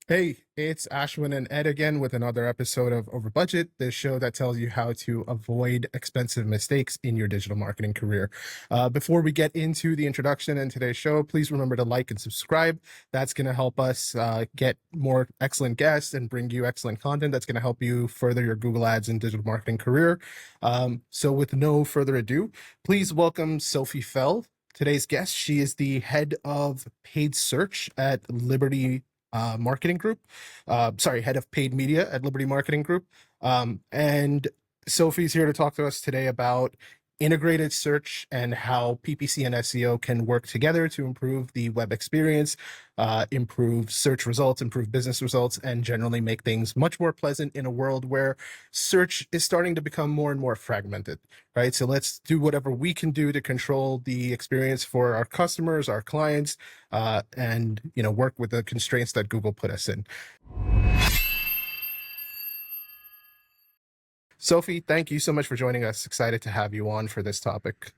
Hey, it's Ashwin and Ed again with another episode of Over Budget, the show that tells you how to avoid expensive mistakes in your digital marketing career. Before we get into the introduction and today's show, please remember to like and subscribe. That's going to help us get more excellent guests and bring you excellent content that's going to help you further your Google Ads and digital marketing career. So with no further ado, please welcome Sophie Fell. Today's guest, she is the head of paid search at Liberty Marketing Group. Head of paid media at Liberty Marketing Group. And Sophie's here to talk to us today about integrated search and how PPC and SEO can work together to improve the web experience, improve search results, improve business results, and generally make things much more pleasant in a world where search is starting to become more and more fragmented, right? So let's do whatever we can do to control the experience for our customers, our clients, and work with the constraints that Google put us in. Sophie, thank you so much for joining us. Excited to have you on for this topic.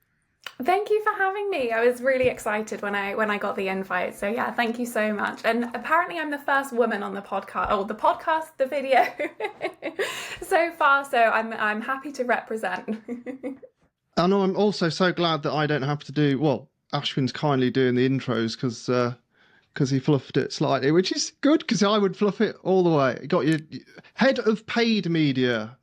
Thank you for having me. I was really excited when I got the invite. So yeah, thank you so much. And apparently I'm the first woman on the podcast, the video so far. So I'm happy to represent. And I'm also so glad that I don't have to do, well, Ashwin's kindly doing the intros because he fluffed it slightly, which is good because I would fluff it all the way. Got your head of paid media,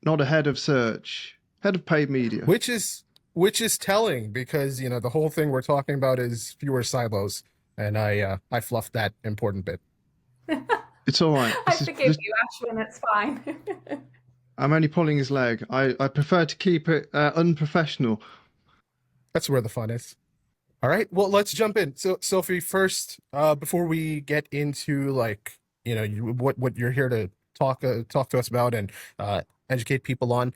not a head of search, head of paid media. Which is telling because, the whole thing we're talking about is fewer silos. And I fluffed that important bit. It's all right. I forgive you, Ashwin. It's fine. I'm only pulling his leg. I prefer to keep it unprofessional. That's where the fun is. All right, well, let's jump in. So, Sophie, first, before we get into what you're here to talk to us about and educate people on,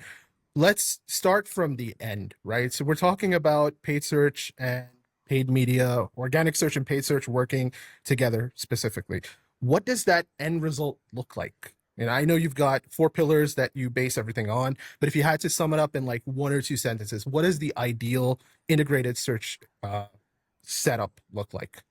let's start from the end, right? So we're talking about paid search and paid media, organic search and paid search working together specifically. What does that end result look like? And I know you've got 4 pillars that you base everything on, but if you had to sum it up in like 1 or 2 sentences, what does the ideal integrated search setup look like?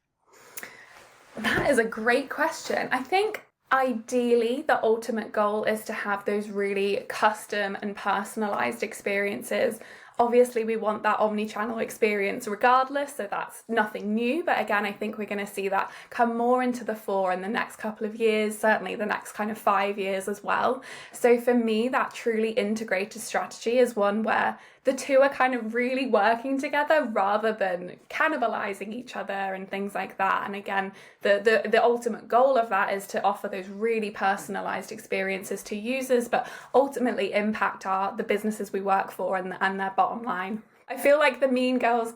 That is a great question. I think ideally the ultimate goal is to have those really custom and personalized experiences. Obviously, we want that omni-channel experience regardless, so that's nothing new. But again, I think we're going to see that come more into the fore in the next couple of years, certainly the next kind of 5 years as well. So for me, that truly integrated strategy is one where the two are kind of really working together rather than cannibalizing each other and things like that. And again, the ultimate goal of that is to offer those really personalized experiences to users, but ultimately impact the businesses we work for and their bottom line. I feel like the Mean Girls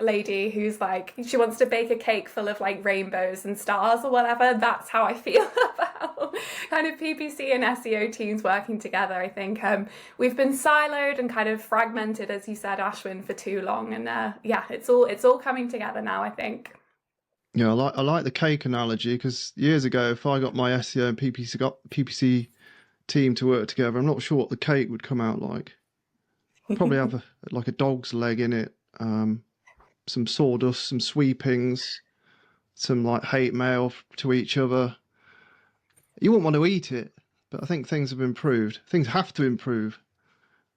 lady who's like, she wants to bake a cake full of like rainbows and stars or whatever. That's how I feel about kind of PPC and SEO teams working together. I think we've been siloed and kind of fragmented, as you said, Ashwin, for too long. And it's all coming together now, I think. Yeah, I like the cake analogy because years ago, if I got my SEO and PPC team to work together, I'm not sure what the cake would come out like. Probably have a dog's leg in it, some sawdust, some sweepings, some like hate mail to each other. You wouldn't want to eat it, but I think things have improved. Things have to improve.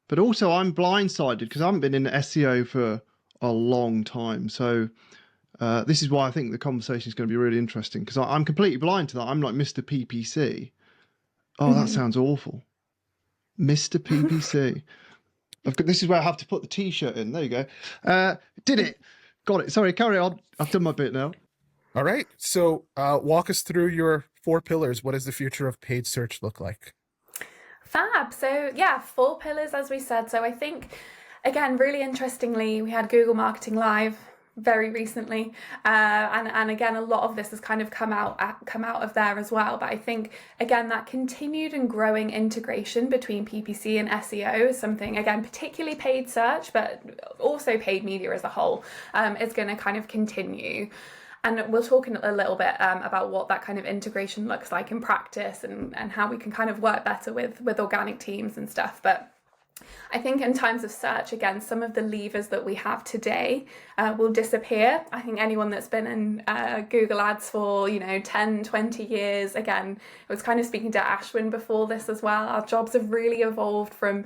But also I'm blindsided because I haven't been in SEO for a long time. So this is why I think the conversation is going to be really interesting because I'm completely blind to that. I'm like Mr. PPC. Oh, that sounds awful. Mr. PPC. This is where I have to put the T-shirt in. There you go. Did it. Got it. Sorry, carry on. I've done my bit now. All right. So walk us through your 4 pillars. What does the future of paid search look like? Fab. So yeah, 4 pillars, as we said. So I think, again, really interestingly, we had Google Marketing Live very recently, and again, a lot of this has kind of come out of there as well. But I think, again, that continued and growing integration between PPC and SEO is something, again, particularly paid search, but also paid media as a whole, is going to kind of continue. And we'll talk a little bit about what that kind of integration looks like in practice and how we can kind of work better with organic teams and stuff. But I think in times of search, again, some of the levers that we have today will disappear. I think anyone that's been in Google Ads for, 10, 20 years, again, I was kind of speaking to Ashwin before this as well. Our jobs have really evolved from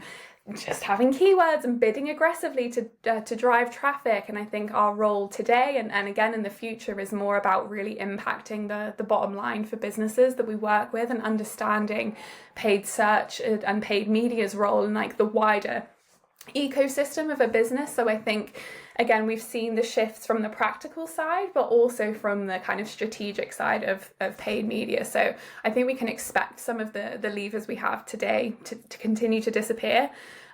just having keywords and bidding aggressively to drive traffic. And I think our role today and again in the future is more about really impacting the bottom line for businesses that we work with, and understanding paid search and paid media's role in like the wider ecosystem of a business. So I think, again, we've seen the shifts from the practical side, but also from the kind of strategic side of paid media. So I think we can expect some of the levers we have today to continue to disappear.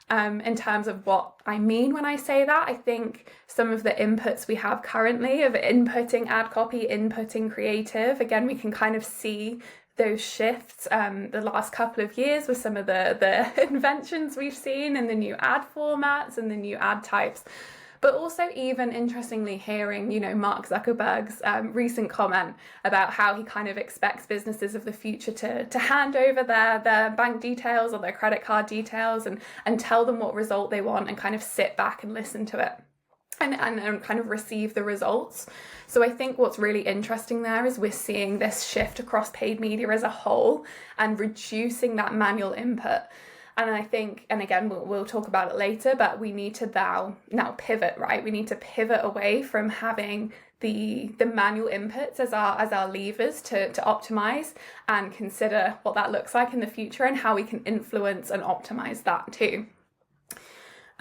In terms of what I mean when I say that, I think some of the inputs we have currently of inputting ad copy, inputting creative, again, we can kind of see those shifts the last couple of years with some of the inventions we've seen in the new ad formats and the new ad types. But also, even interestingly, hearing, Mark Zuckerberg's recent comment about how he kind of expects businesses of the future to hand over their bank details or their credit card details and tell them what result they want, and kind of sit back and listen to it and kind of receive the results. So I think what's really interesting there is we're seeing this shift across paid media as a whole and reducing that manual input. And I think, and again, we'll talk about it later, but we need to now pivot, right? We need to pivot away from having the manual inputs as our levers to optimize, and consider what that looks like in the future and how we can influence and optimize that too.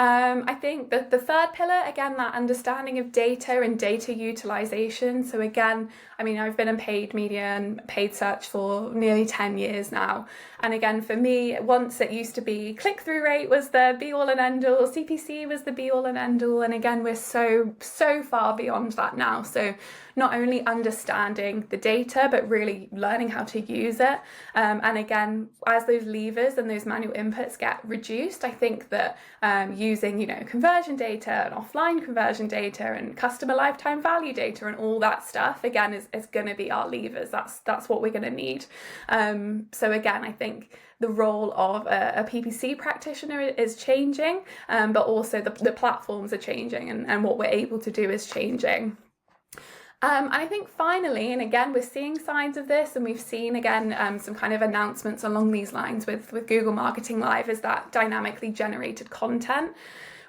I think that the third pillar, again, that understanding of data and data utilization. So again, I've been in paid media and paid search for nearly 10 years now. And again, for me, once it used to be click-through rate was the be-all and end-all, CPC was the be-all and end-all. And again, we're so far beyond that now. So not only understanding the data, but really learning how to use it. And again, as those levers and those manual inputs get reduced, I think that using, conversion data and offline conversion data and customer lifetime value data and all that stuff, again, is going to be our levers. That's what we're going to need. So again, I think the role of a PPC practitioner is changing, but also the platforms are changing, and what we're able to do is changing. And I think finally, and again, we're seeing signs of this, and we've seen, again, some kind of announcements along these lines with Google Marketing Live, is that dynamically generated content.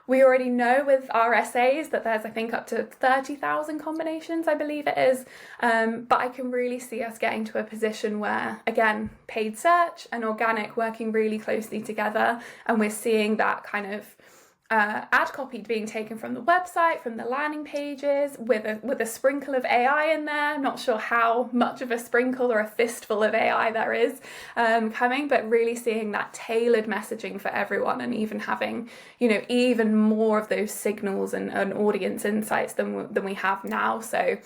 We already know with RSAs that there's, I think, up to 30,000 combinations, I believe it is. But I can really see us getting to a position where, again, paid search and organic working really closely together, and we're seeing that kind of ad copy being taken from the website, from the landing pages, with a sprinkle of AI in there. Not sure how much of a sprinkle or a fistful of AI there is coming, but really seeing that tailored messaging for everyone, and even having, even more of those signals and audience insights than we have now. So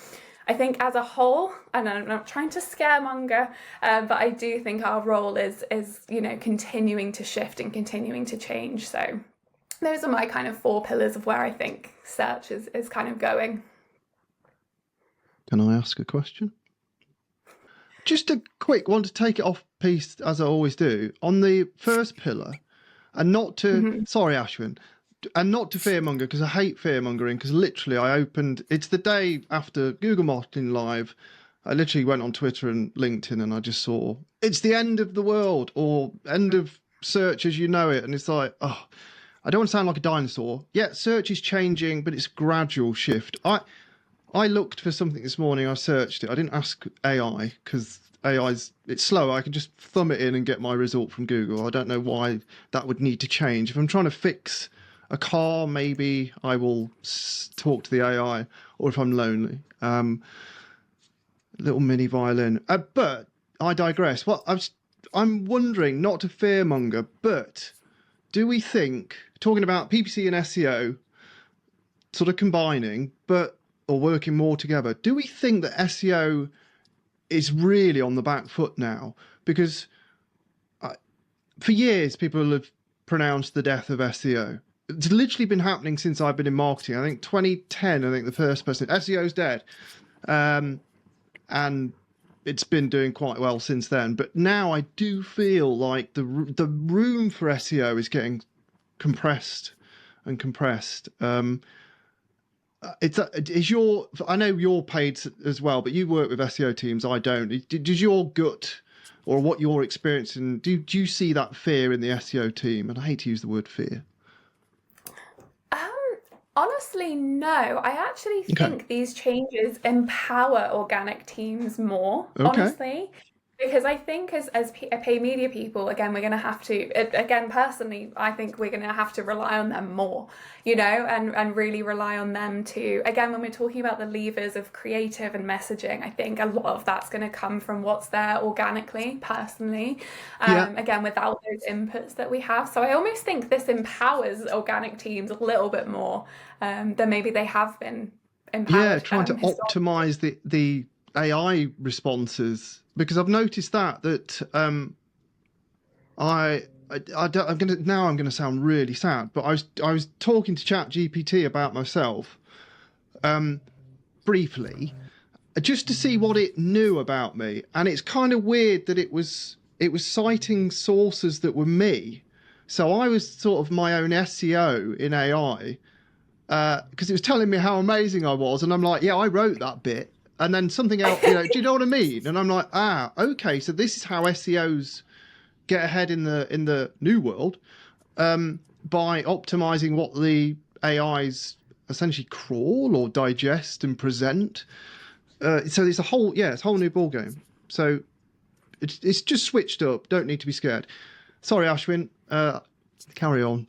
I think as a whole, and I'm not trying to scaremonger, but I do think our role is continuing to shift and continuing to change. So those are my kind of 4 pillars of where I think search is kind of going. Can I ask a question? Just a quick one to take it off piece, as I always do. On the first pillar, and not to, sorry, Ashwin, and not to fearmonger, because I hate fearmongering, because literally it's the day after Google Marketing Live, I literally went on Twitter and LinkedIn, and I just saw, it's the end of the world, or end of search as you know it, and it's like, oh, I don't want to sound like a dinosaur. Yeah, search is changing, but it's a gradual shift. I looked for something this morning. I searched it. I didn't ask AI, because it's slow. I can just thumb it in and get my result from Google. I don't know why that would need to change. If I'm trying to fix a car, maybe I will talk to the AI, or if I'm lonely, little mini violin. But I digress. I'm wondering, not to fearmonger, but do we think, talking about PPC and SEO sort of combining, or working more together, do we think that SEO is really on the back foot now? Because for years, people have pronounced the death of SEO. It's literally been happening since I've been in marketing. I think 2010, the first person, SEO's dead. And it's been doing quite well since then. But now I do feel like the room for SEO is getting compressed and compressed. Is your, I know you're paid as well, but you work with SEO teams. I don't. Does your gut or what you're experiencing, do you see that fear in the SEO team? And I hate to use the word fear. Honestly, no. I actually Okay. think these changes empower organic teams more, Okay. honestly. Because I think as paid media people, again, we're going to have to, again, personally, I think we're going to have to rely on them more, you know, and really rely on them to, again, when we're talking about the levers of creative and messaging, I think a lot of that's going to come from what's there organically, personally, Yeah. again, without those inputs that we have. So I almost think this empowers organic teams a little bit more than maybe they have been Yeah. empowered Trying to historically. optimize the AI responses, because I've noticed that I don't, I'm gonna sound really sad, but I was talking to Chat GPT about myself briefly, just to see what it knew about me, and it's kind of weird that it was citing sources that were me. So I was sort of my own SEO in AI, because it was telling me how amazing I was, and I'm like, yeah, I wrote that bit, and then something else, you know, do you know what I mean? And I'm like, okay, so this is how SEOs get ahead in the new world, by optimizing what the AIs essentially crawl or digest and present. So it's a whole, it's a whole new ball game. So it's just switched up. Don't need to be scared. Sorry, Ashwin. Carry on.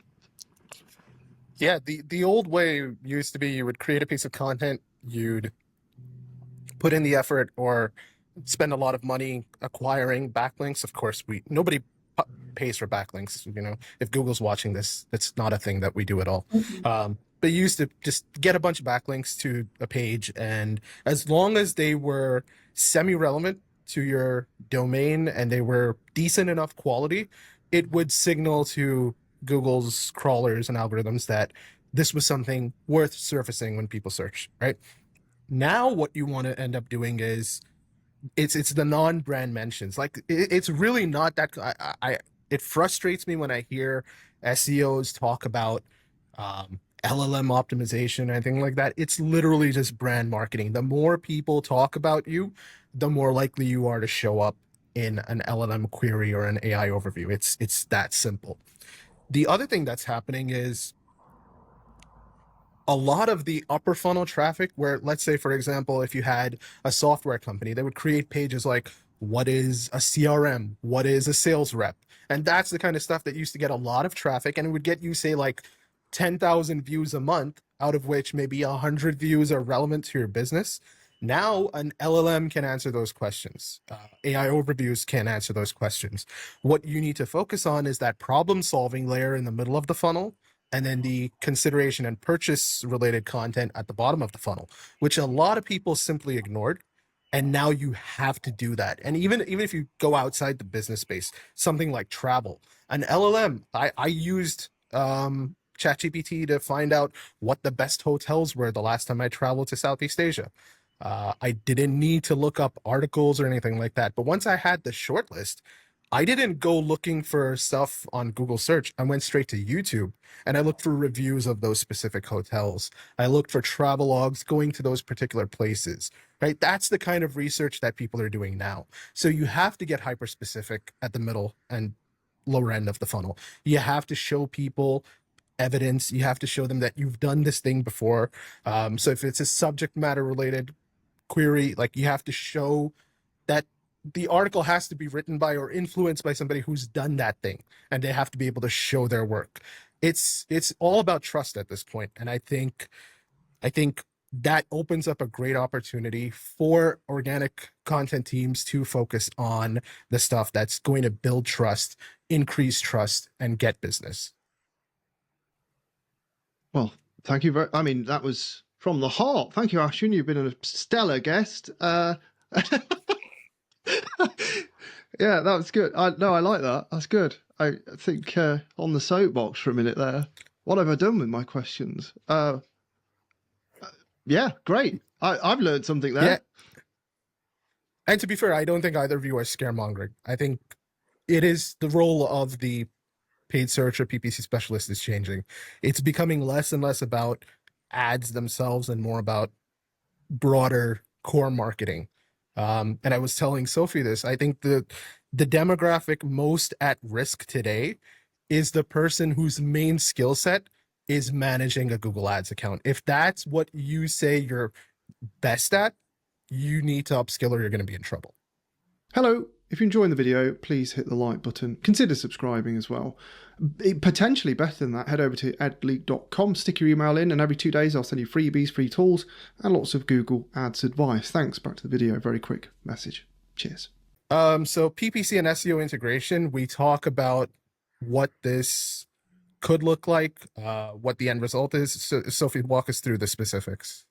Yeah, the old way used to be you would create a piece of content, you'd put in the effort or spend a lot of money acquiring backlinks. Of course, nobody pays for backlinks. You know, if Google's watching this, that's not a thing that we do at all. But you used to just get a bunch of backlinks to a page, and as long as they were semi-relevant to your domain and they were decent enough quality, it would signal to Google's crawlers and algorithms that this was something worth surfacing when people search, right? Now what you want to end up doing is it's the non-brand mentions. Like it's really not that it frustrates me when I hear SEOs talk about LLM optimization or anything like that. It's literally just brand marketing. The more people talk about you, the more likely you are to show up in an LLM query or an AI overview. It's that simple. The other thing that's happening is a lot of the upper funnel traffic where, let's say, for example, if you had a software company, they would create pages like, what is a CRM? What is a sales rep? And that's the kind of stuff that used to get a lot of traffic, and it would get you, say, like 10,000 views a month, out of which maybe 100 views are relevant to your business. Now an LLM can answer those questions. AI overviews can answer those questions. What you need to focus on is that problem solving layer in the middle of the funnel, and then the consideration and purchase related content at the bottom of the funnel, which a lot of people simply ignored. And now you have to do that. And even if you go outside the business space, something like travel, an LLM, I used ChatGPT to find out what the best hotels were the last time I traveled to Southeast Asia. I didn't need to look up articles or anything like that. But once I had the short list, I didn't go looking for stuff on Google search. I went straight to YouTube and I looked for reviews of those specific hotels. I looked for travel logs going to those particular places, right? That's the kind of research that people are doing now. So you have to get hyper specific at the middle and lower end of the funnel. You have to show people evidence. You have to show them that you've done this thing before. So if it's a subject matter related query, like you have to show that the article has to be written by or influenced by somebody who's done that thing, and they have to be able to show their work. It's all about trust at this point, and I think that opens up a great opportunity for organic content teams to focus on the stuff that's going to build trust, increase trust, and get business. Well, thank you very. I mean, that was from the heart. Thank you, Ashwin. You've been a stellar guest. Yeah, that was good. No, I like that. That's good. I think on the soapbox for a minute there. What have I done with my questions? Yeah, great. I've learned something there. Yeah. And to be fair, I don't think either of you are scaremongering. I think it is the role of the paid search or PPC specialist is changing. It's becoming less and less about ads themselves and more about broader core marketing. And I was telling Sophie this. I think the demographic most at risk today is the person whose main skill set is managing a Google Ads account. If that's what you say you're best at, you need to upskill or you're going to be in trouble. Hello, if you're enjoying the video, please hit the like button. Consider subscribing as well. Potentially better than that, head over to adleak.com, stick your email in, and every 2 days I'll send you freebies, free tools, and lots of Google Ads advice. Thanks, back to the video, very quick message. Cheers. So PPC and SEO integration, we talk about what this could look like, what the end result is. So Sophie, walk us through the specifics.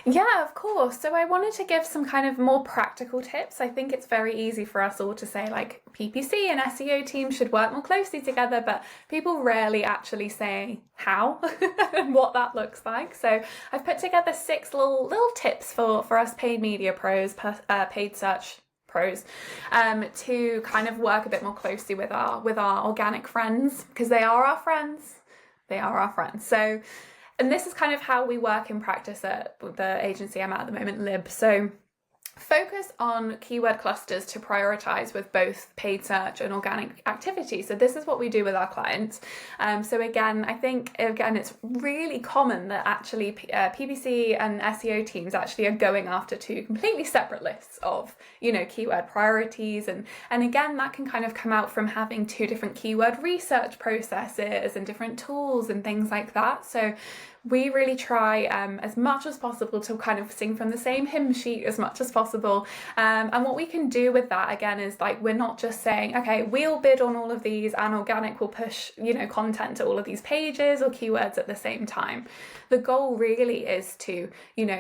Yeah, of course. So I wanted to give some kind of more practical tips. I think it's very easy for us all to say like PPC and SEO teams should work more closely together, but people rarely actually say how and what that looks like. So I've put together 6 little tips for us paid media pros, paid search pros, to kind of work a bit more closely with our organic friends, because they are our friends. They are our friends. So. And this is kind of how we work in practice at the agency I'm at the moment, Lib. So focus on keyword clusters to prioritize with both paid search and organic activity. So this is what we do with our clients. So again, I think it's really common that actually PPC and SEO teams actually are going after 2 completely separate lists of, keyword priorities. And again, that can kind of come out from having 2 different keyword research processes and different tools and things like that. So we really try as much as possible to kind of sing from the same hymn sheet as much as possible. And what we can do with that, again, is like, we're not just saying, okay, we'll bid on all of these and organic will push, content to all of these pages or keywords at the same time. The goal really is to,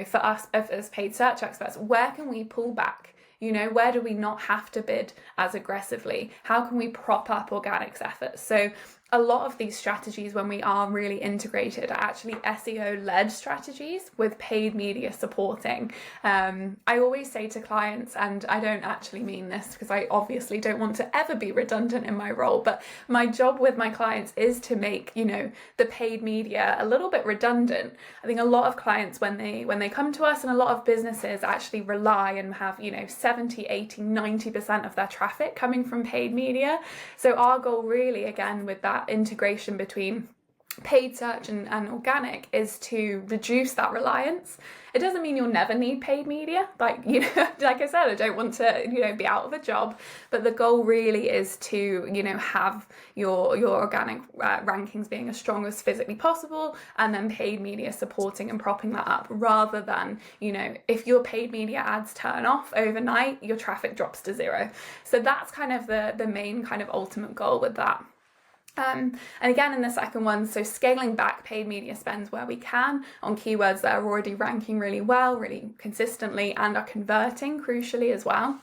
for us as paid search experts, where can we pull back? Where do we not have to bid as aggressively? How can we prop up organics efforts? So a lot of these strategies, when we are really integrated, are actually SEO-led strategies with paid media supporting. I always say to clients, and I don't actually mean this because I obviously don't want to ever be redundant in my role, but my job with my clients is to make, the paid media a little bit redundant. I think a lot of clients, when they come to us, and a lot of businesses actually rely and have, 70, 80, 90% of their traffic coming from paid media. So our goal really, again, with that integration between paid search and organic is to reduce that reliance. It doesn't mean you'll never need paid media. Like I said, I don't want to, be out of a job, but the goal really is to, have your organic rankings being as strong as physically possible, and then paid media supporting and propping that up, rather than, if your paid media ads turn off overnight, your traffic drops to 0. So that's kind of the main kind of ultimate goal with that. And again, in the second one, so scaling back paid media spends where we can on keywords that are already ranking really well, really consistently, and are converting crucially as well.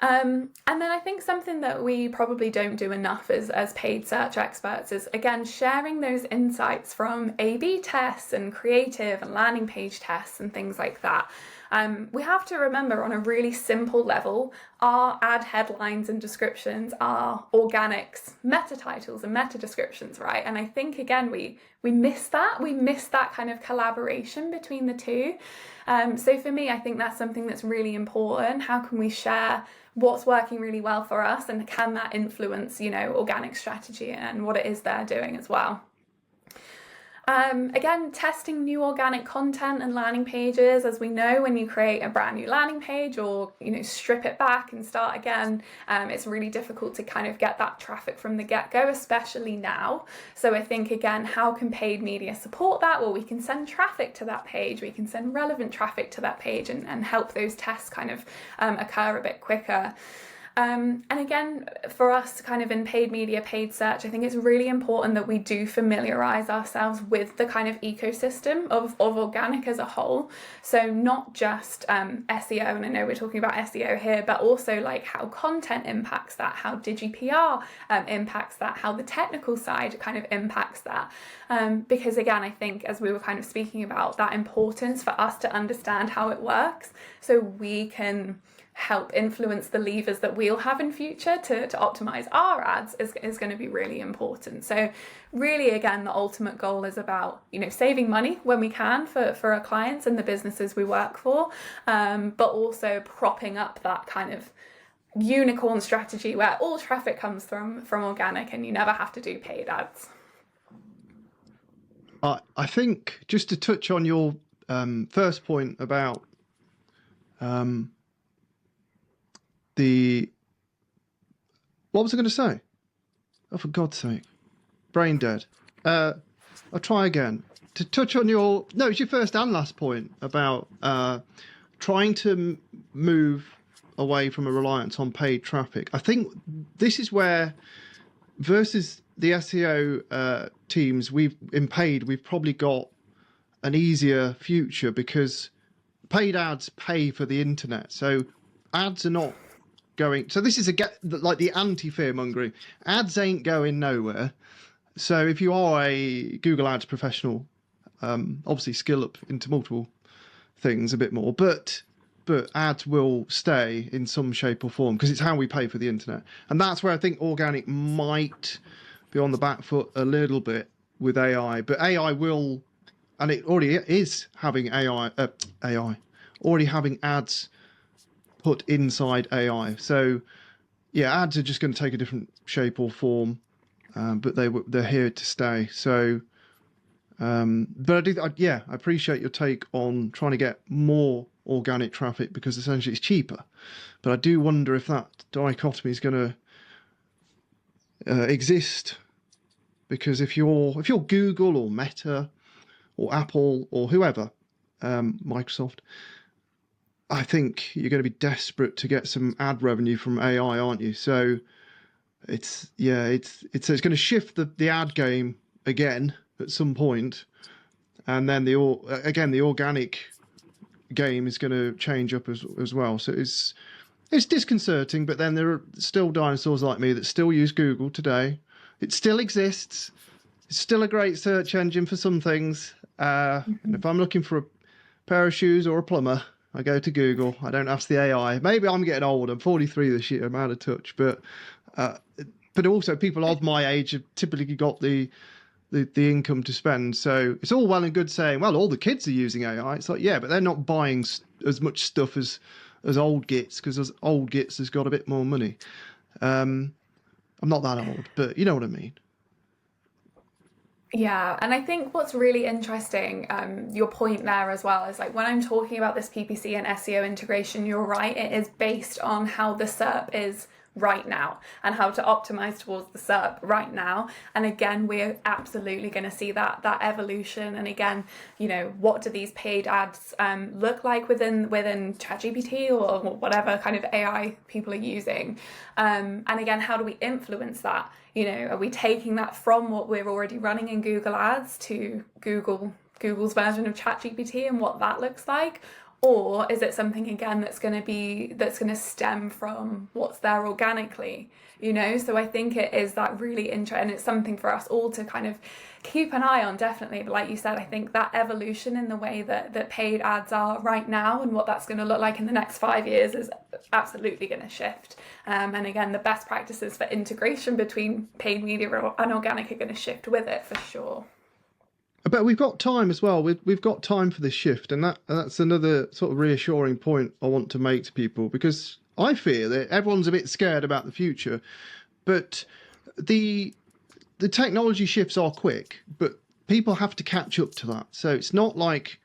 And then I think something that we probably don't do enough as paid search experts is, again, sharing those insights from A/B tests and creative and landing page tests and things like that. We have to remember, on a really simple level, our ad headlines and descriptions are organics, meta titles and meta descriptions, right? And I think, again, we miss that. We miss that kind of collaboration between the 2. So for me, I think that's something that's really important. How can we share what's working really well for us, and can that influence, organic strategy and what it is they're doing as well? Again, testing new organic content and landing pages. As we know, when you create a brand new landing page or, strip it back and start again, it's really difficult to kind of get that traffic from the get-go, especially now. So I think, again, how can paid media support that? Well, we can send traffic to that page, we can send relevant traffic to that page, and help those tests kind of occur a bit quicker. And again, for us kind of in paid media, paid search, I think it's really important that we do familiarize ourselves with the kind of ecosystem of organic as a whole. So not just SEO, and I know we're talking about SEO here, but also like how content impacts that, how DigiPR impacts that, how the technical side kind of impacts that. Because again, I think, as we were kind of speaking about, that importance for us to understand how it works, so we can help influence the levers that we'll have in future to optimize our ads is going to be really important. So really, again, the ultimate goal is about, saving money when we can for our clients and the businesses we work for, but also propping up that kind of unicorn strategy where all traffic comes from organic and you never have to do paid ads. I think just to touch on your first point about what was I going to say? Oh, for God's sake, brain dead. I'll try again. To touch on it's your first and last point about trying to move away from a reliance on paid traffic. I think this is where, versus the SEO teams, we've probably got an easier future because paid ads pay for the internet. So ads are not going. So this is like the anti-fear mongering. Ads ain't going nowhere. So if you are a Google Ads professional, obviously skill up into multiple things a bit more, but ads will stay in some shape or form because it's how we pay for the internet. And that's where I think organic might be on the back foot a little bit with AI, but AI will, and it already is having already having ads put inside AI. So yeah, ads are just going to take a different shape or form, but they're here to stay. So, but I appreciate your take on trying to get more organic traffic because essentially it's cheaper. But I do wonder if that dichotomy is going to exist, because if you're Google or Meta or Apple or whoever, Microsoft, I think you're going to be desperate to get some ad revenue from AI, aren't you? So it's going to shift the ad game again at some point, and then the organic game is going to change up as well. So it's disconcerting, but then there are still dinosaurs like me that still use Google today. It still exists. It's still a great search engine for some things. And if I'm looking for a pair of shoes or a plumber, I go to Google. I don't ask the AI. Maybe I'm getting old. I'm 43 this year. I'm out of touch. But also people of my age have typically got the income to spend. So it's all well and good saying, well, all the kids are using AI. It's like, yeah, but they're not buying as much stuff as old gits, because old gits has got a bit more money. I'm not that old, but you know what I mean. Yeah, and I think what's really interesting, your point there as well, is like when I'm talking about this PPC and SEO integration, you're right, it is based on how the SERP is right now and how to optimize towards the SERP right now. And again, we're absolutely going to see that evolution. And again, what do these paid ads look like within ChatGPT or whatever kind of AI people are using? And again, how do we influence that? Are we taking that from what we're already running in Google Ads to Google's version of ChatGPT and what that looks like? Or is it something, again, that's going to stem from what's there organically, So I think it is that really interesting, and it's something for us all to kind of keep an eye on, definitely. But like you said, I think that evolution in the way that paid ads are right now and what that's going to look like in the next 5 years is absolutely going to shift. And again, the best practices for integration between paid media and organic are going to shift with it for sure. But we've got time as well. We've got time for this shift, and that's another sort of reassuring point I want to make to people, because I fear that everyone's a bit scared about the future, but the technology shifts are quick, but people have to catch up to that. So it's not like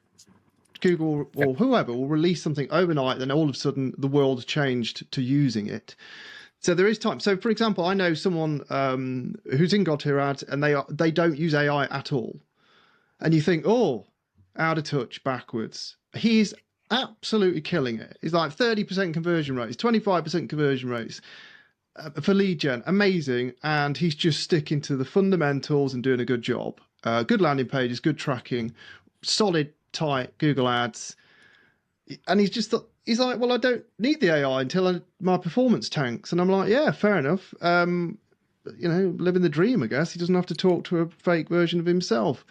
Google or whoever will release something overnight, then all of a sudden the world's changed to using it. So there is time. So for example, I know someone who's in God Tier Ads, and they don't use AI at all. And you think, oh, out of touch, backwards. He's absolutely killing it. He's like 30% conversion rates, 25% conversion rates for lead gen. Amazing. And he's just sticking to the fundamentals and doing a good job. Good landing pages, good tracking, solid, tight Google Ads. And he's like, well, I don't need the AI until my performance tanks. And I'm like, yeah, fair enough. Living the dream, I guess. He doesn't have to talk to a fake version of himself.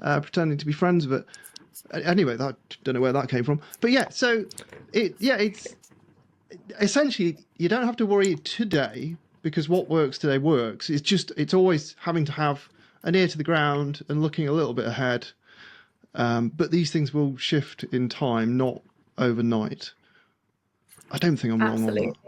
Pretending to be friends with it. Anyway, I don't know where that came from. But yeah, so it's essentially, you don't have to worry today because what works today works. It's always having to have an ear to the ground and looking a little bit ahead. But these things will shift in time, not overnight. I don't think I'm wrong on that. Absolutely.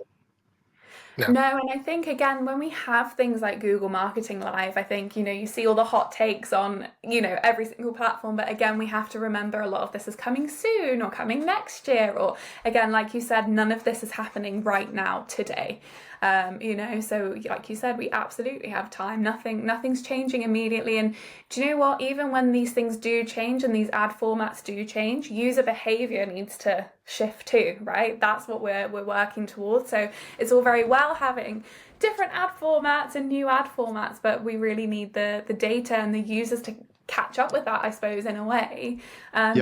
Yeah. No, and I think again, when we have things like Google Marketing Live, I think, you see all the hot takes on, every single platform. But again, we have to remember a lot of this is coming soon or coming next year. Or again, like you said, none of this is happening right now today. So like you said, we absolutely have time. Nothing's changing immediately. And do you know what? Even when these things do change and these ad formats do change, user behavior needs to shift too, right? That's what we're working towards. So it's all very well having different ad formats and new ad formats, but we really need the data and the users to catch up with that, I suppose, in a way,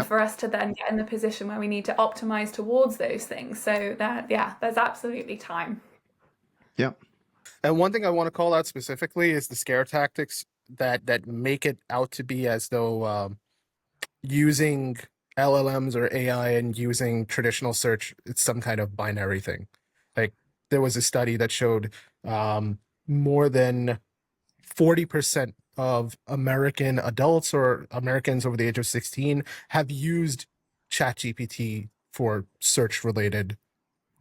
for us to then get in the position where we need to optimize towards those things. So there's absolutely time. Yeah. And one thing I want to call out specifically is the scare tactics that make it out to be as though using LLMs or AI and using traditional search, it's some kind of binary thing. Like there was a study that showed more than 40% of American adults or Americans over the age of 16 have used ChatGPT for search related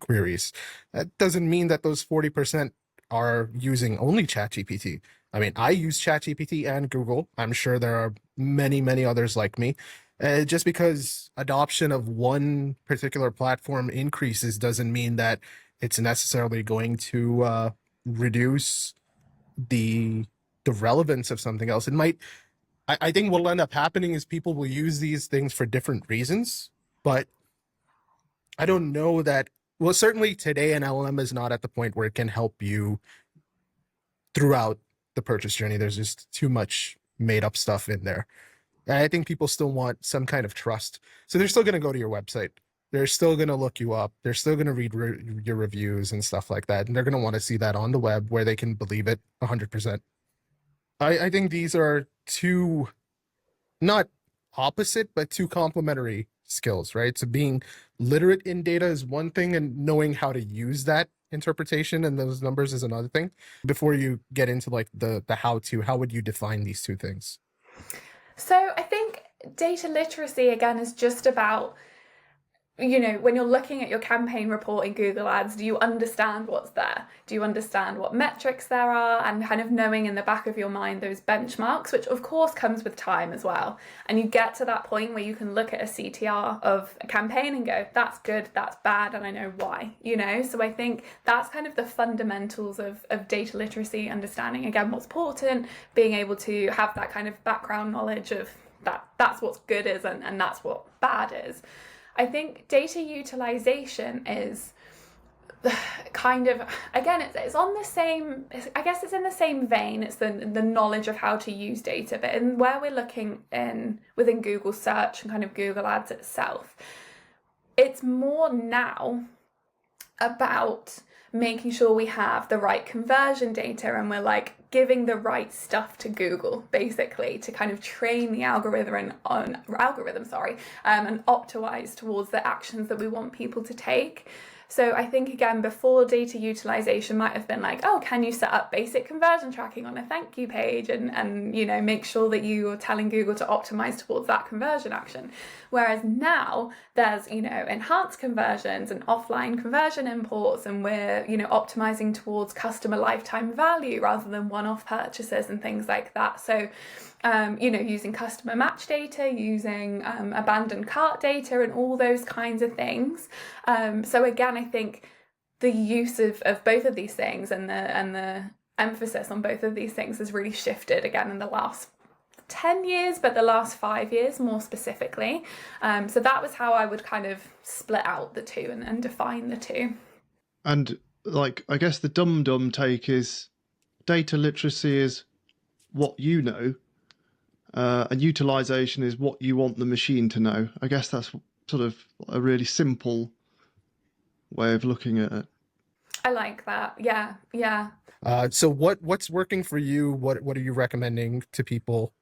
queries. That doesn't mean that those 40% are using only ChatGPT. I mean, I use ChatGPT and Google. I'm sure there are many, many others like me. Just because adoption of one particular platform increases doesn't mean that it's necessarily going to reduce the relevance of something else. It might. I think what'll end up happening is people will use these things for different reasons, but I don't know that. Well, certainly today an LLM is not at the point where it can help you throughout the purchase journey. There's just too much made up stuff in there. And I think people still want some kind of trust. So they're still going to go to your website. They're still going to look you up. They're still going to read your reviews and stuff like that. And they're going to want to see that on the web where they can believe it 100%. I think these are two, not opposite, but two complementary skills, right? So being literate in data is one thing, and knowing how to use that interpretation and those numbers is another thing. Before you get into like the how would you define these two things? So I think data literacy, again, is just about, when you're looking at your campaign report in Google Ads, do you understand what's there? Do you understand what metrics there are? And kind of knowing in the back of your mind those benchmarks, which of course comes with time as well. And you get to that point where you can look at a CTR of a campaign and go, that's good, that's bad, and I know why, So I think that's kind of the fundamentals of data literacy, understanding, again, what's important, being able to have that kind of background knowledge of that's what's good is and that's what bad is. I think data utilization is kind of, again, it's on the same, I guess it's in the same vein. It's the knowledge of how to use data, but in where we're looking within Google search and kind of Google Ads itself, it's more now about making sure we have the right conversion data and we're like giving the right stuff to Google, basically, to kind of train the algorithm and optimize towards the actions that we want people to take. So I think, again, before data utilization might have been like, oh, can you set up basic conversion tracking on a thank you page and make sure that you're telling Google to optimize towards that conversion action. Whereas now there's, enhanced conversions and offline conversion imports, and we're, optimizing towards customer lifetime value rather than one-off purchases and things like that. So using customer match data, using abandoned cart data and all those kinds of things. So again, I think the use of both of these things and the emphasis on both of these things has really shifted again in the last 10 years, but the last 5 years more specifically. So that was how I would kind of split out the two and define the two. And I guess the dumb take is data literacy is what you know, and utilization is what you want the machine to know. I guess that's sort of a really simple way of looking at it. I like that. Yeah. So what's working for you? What are you recommending to people?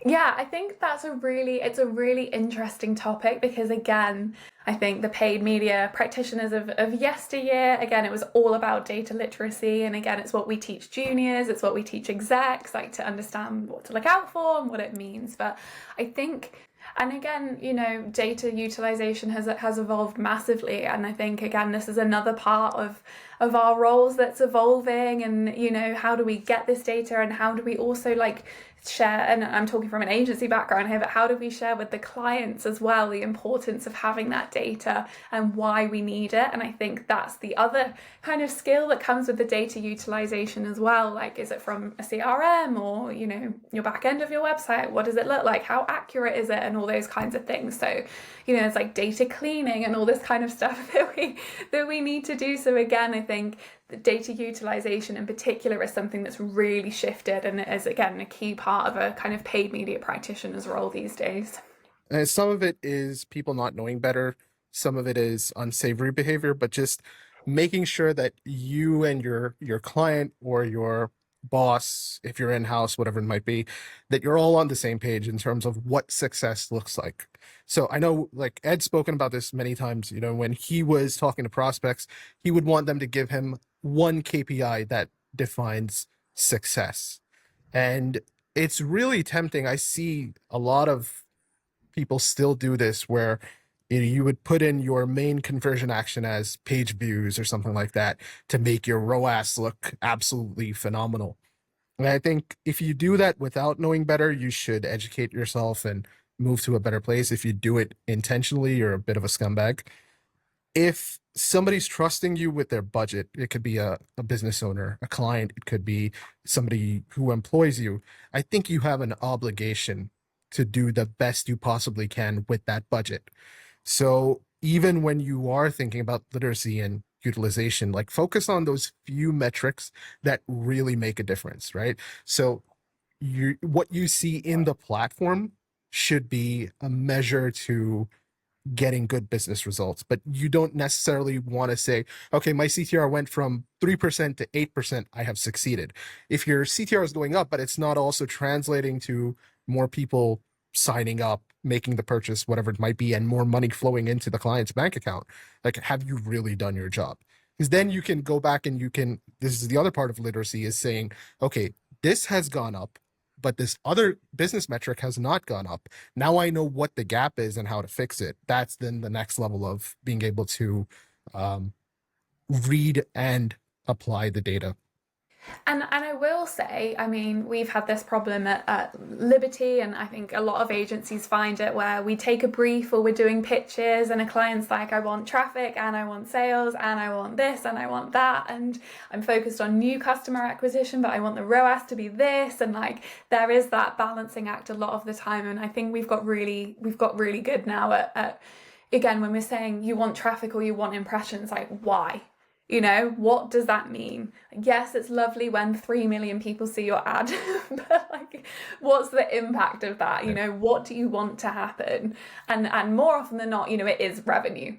Yeah, I think it's a really interesting topic because, again, I think the paid media practitioners of yesteryear, again, it was all about data literacy. And again, it's what we teach juniors, it's what we teach execs, like to understand what to look out for and what it means. But I think, and again, you know, data utilization has evolved massively. And I think, again, this is another part of our roles that's evolving. And, you know, how do we get this data, and how do we also like share, and I'm talking from an agency background here, but how do we share with the clients as well the importance of having that data and why we need it? And I think that's the other kind of skill that comes with the data utilization as well. Like, is it from a CRM or, you know, your back end of your website? What does it look like? How accurate is it? And all those kinds of things. So, you know, it's like data cleaning and all this kind of stuff that we need to do. So again, I think the data utilization in particular is something that's really shifted, and it is, again, a key part of a kind of paid media practitioner's role these days. And some of it is people not knowing better. Some of it is unsavory behavior, but just making sure that you and your client or your boss, if you're in-house, whatever it might be, that you're all on the same page in terms of what success looks like. So I know, like, Ed's spoken about this many times, you know, when he was talking to prospects, he would want them to give him one KPI that defines success. And it's really tempting. I see a lot of people still do this where, you know, you would put in your main conversion action as page views or something like that to make your ROAS look absolutely phenomenal. And I think if you do that without knowing better, you should educate yourself and move to a better place. If you do it intentionally, you're a bit of a scumbag. If somebody's trusting you with their budget, it could be a business owner, a client, it could be somebody who employs you. I think you have an obligation to do the best you possibly can with that budget. So even when you are thinking about literacy and utilization, like, focus on those few metrics that really make a difference, right? So what you see in the platform should be a measure to getting good business results, but you don't necessarily want to say, okay, my CTR went from 3% to 8%, I have succeeded. If your CTR is going up, but it's not also translating to more people signing up, making the purchase, whatever it might be, and more money flowing into the client's bank account, like, have you really done your job? Because then you can go back and you can, this is the other part of literacy, is saying, okay, this has gone up, but this other business metric has not gone up. Now I know what the gap is and how to fix it. That's then the next level of being able to um, read and apply the data. And I will say, I mean, we've had this problem at Liberty, and I think a lot of agencies find it, where we take a brief or we're doing pitches and a client's like, I want traffic and I want sales and I want this and I want that, and I'm focused on new customer acquisition, but I want the ROAS to be this, and like, there is that balancing act a lot of the time. And I think we've got really good now at again, when we're saying you want traffic or you want impressions, like, why? You know, what does that mean? Yes, it's lovely when 3 million people see your ad, but like, what's the impact of that? You know, what do you want to happen? And more often than not, you know, it is revenue,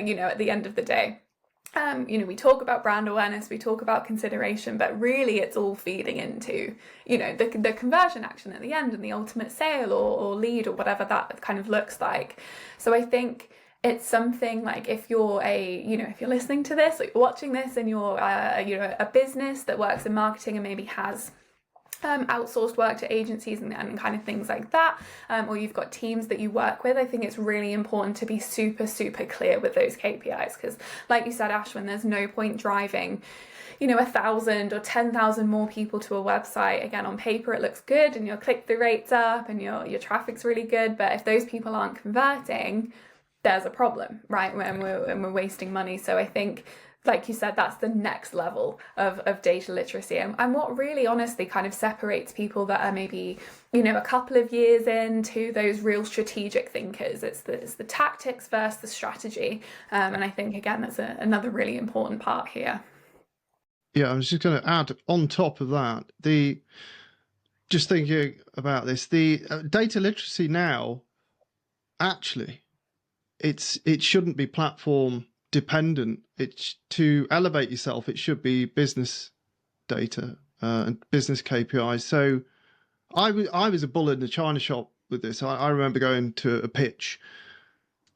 you know, at the end of the day. You know, we talk about brand awareness, we talk about consideration, but really it's all feeding into, you know, the conversion action at the end and the ultimate sale or lead or whatever that kind of looks like. So I think it's something like, if you're if you're listening to this, or you're watching this, and you're, you know, a business that works in marketing and maybe has outsourced work to agencies and kind of things like that, or you've got teams that you work with, I think it's really important to be super clear with those KPIs, because like you said, Ashwin, there's no point driving, you know, 1,000 or 10,000 more people to a website. Again, on paper it looks good and your click-through rate's up and your traffic's really good, but if those people aren't converting, there's a problem, right? And we're wasting money. So I think, like you said, that's the next level of data literacy. And what really honestly kind of separates people that are maybe, you know, a couple of years into those real strategic thinkers. It's the tactics versus the strategy. And I think, again, that's another really important part here. Yeah, I was just going to add on top of that, just thinking about this, the data literacy now, actually, it shouldn't be platform dependent. It's to elevate yourself. It should be business data and business KPIs. So I was a bull in the china shop with this. I remember going to a pitch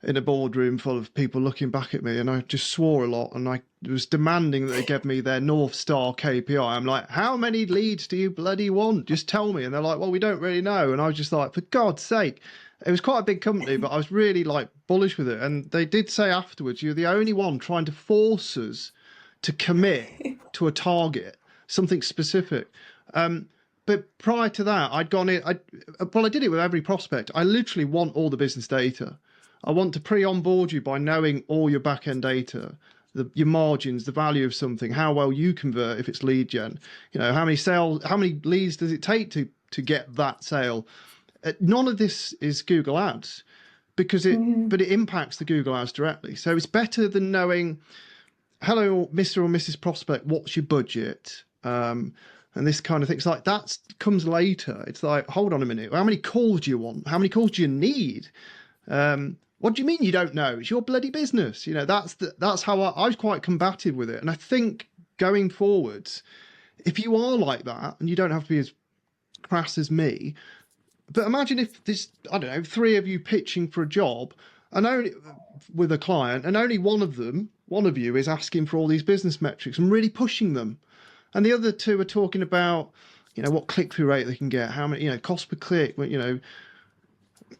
in a boardroom full of people looking back at me, and I just swore a lot, and I was demanding that they give me their North Star KPI. I'm like, how many leads do you bloody want? Just tell me. And they're like, well, we don't really know. And I was just like, for God's sake. It was quite a big company, but I was really like bullish with it. And they did say afterwards, you're the only one trying to force us to commit to a target, something specific. But prior to that, I'd gone in. I did it with every prospect. I literally want all the business data. I want to pre-onboard you by knowing all your back-end data, your margins, the value of something, how well you convert if it's lead gen. You know, how many leads does it take to get that sale? None of this is Google Ads because it impacts the Google Ads directly. So it's better than knowing, hello, Mr. or Mrs. Prospect, what's your budget? And this kind of thing. It's like that comes later. It's like, hold on a minute. How many calls do you want? How many calls do you need? What do you mean you don't know? It's your bloody business. You know, that's how I was quite combative with it. And I think going forwards, if you are like that, and you don't have to be as crass as me, but imagine if this, I don't know, 3 of you pitching for a job, and only with a client, and only one of you is asking for all these business metrics and really pushing them, and the other 2 are talking about, you know, what click-through rate they can get, how many, you know, cost per click, you know,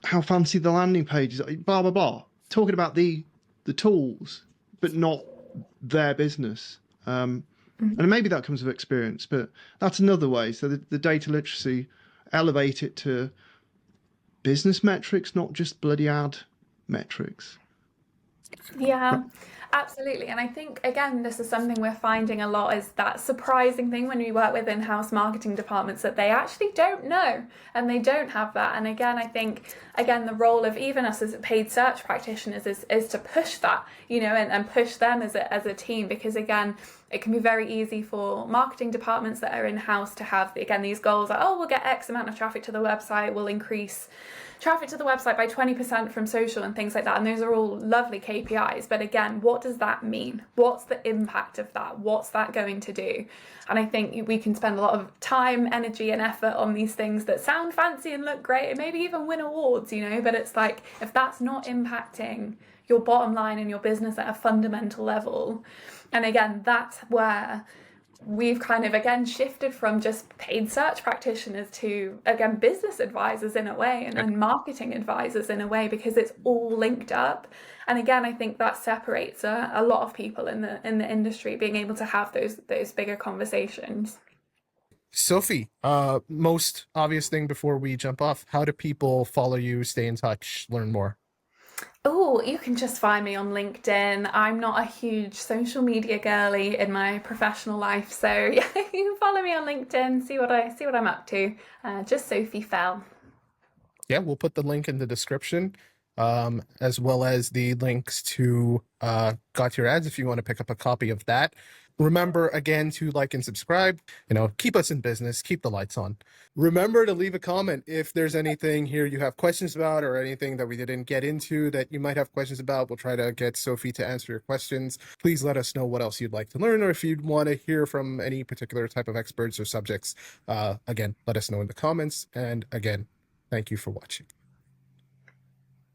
how fancy the landing pages, blah blah blah. Talking about the tools, but not their business. And maybe that comes with experience, but that's another way. So the data literacy, elevate it to business metrics, not just bloody ad metrics. Yeah, absolutely. And I think, again, this is something we're finding a lot, is that surprising thing when we work with in-house marketing departments, that they actually don't know and they don't have that. And again, I think, the role of even us as paid search practitioners is to push that, you know, and push them as a team, because again, it can be very easy for marketing departments that are in-house to have, again, these goals like, oh, we'll get X amount of traffic to the website, we'll increase traffic to the website by 20% from social and things like that. And those are all lovely KPIs. But again, what does that mean? What's the impact of that? What's that going to do? And I think we can spend a lot of time, energy, and effort on these things that sound fancy and look great and maybe even win awards, you know, but it's like, if that's not impacting your bottom line and your business at a fundamental level, and again, that's where we've kind of, again, shifted from just paid search practitioners to, again, business advisors in a way, and marketing advisors in a way, because it's all linked up. And again, I think that separates a lot of people in the industry, being able to have those bigger conversations. Sophie, most obvious thing before we jump off, how do people follow you, stay in touch, learn more? Oh, you can just find me on LinkedIn. I'm not a huge social media girly in my professional life, so yeah, you can follow me on LinkedIn, see what I'm up to. Just Sophie Fell. Yeah, we'll put the link in the description, as well as the links to Got Your Ads if you want to pick up a copy of that. Remember, again, to like and subscribe. You know, keep us in business, keep the lights on. Remember to leave a comment if there's anything here you have questions about, or anything that we didn't get into that you might have questions about. We'll try to get Sophie to answer your questions. Please let us know what else you'd like to learn, or if you'd want to hear from any particular type of experts or subjects. Again, let us know in the comments. And again, thank you for watching.